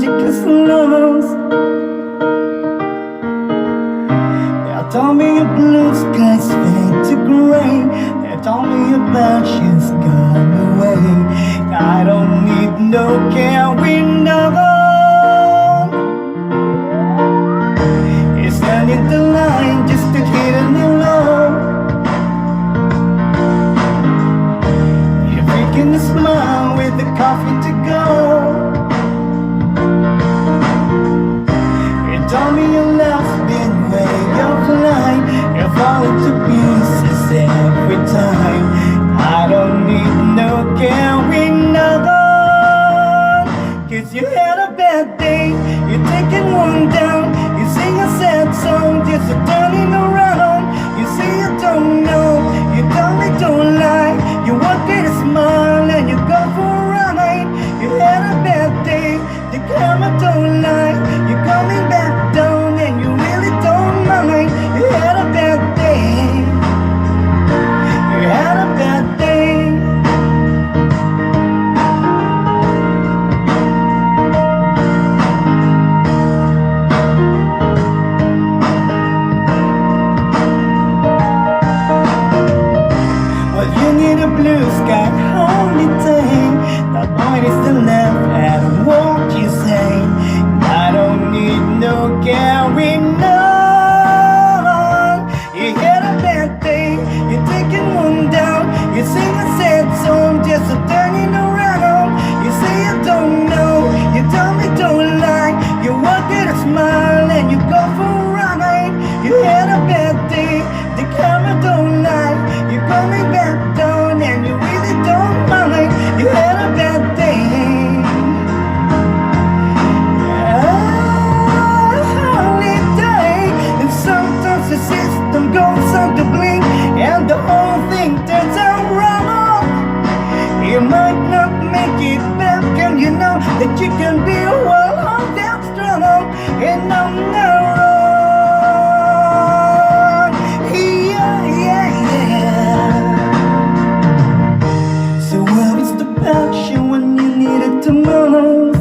magic is lost. They told me your blue skies fade to gray. They told me about she's gone away. I don't need no carrying on. It's standing the line just to hit a new low. You're making a smile with the coffee to go. You told me your love's been way of life. You fall into pieces every time. I don't need no carrying on. Cause you had a bad day, you're taking one down. You sing a sad song just to turning around. You say you don't know, you tell me don't lie. You walk with a smile and you go for a ride. You had a bad day, the camera don't lie. You're coming back down and you really don't mind. You had a bad day. You had a bad day. Well, you need a blue sky only day. That point is the left and what you say. I don't need no carrying on. You had a bad day, you're taking one down. You sing a sad song just to turning around. You say you don't know, you tell me don't lie. You walk with a smile and you go for a ride. You had a bad day, the camera don't lie. You're coming back down and you really don't mind. You had a bad day. And sometimes the system goes on to blink and the whole thing turns out wrong. You might not make it back and you know that you can be a wall of that strong. And I'm not wrong. Yeah. So where is the passion when you need it the most?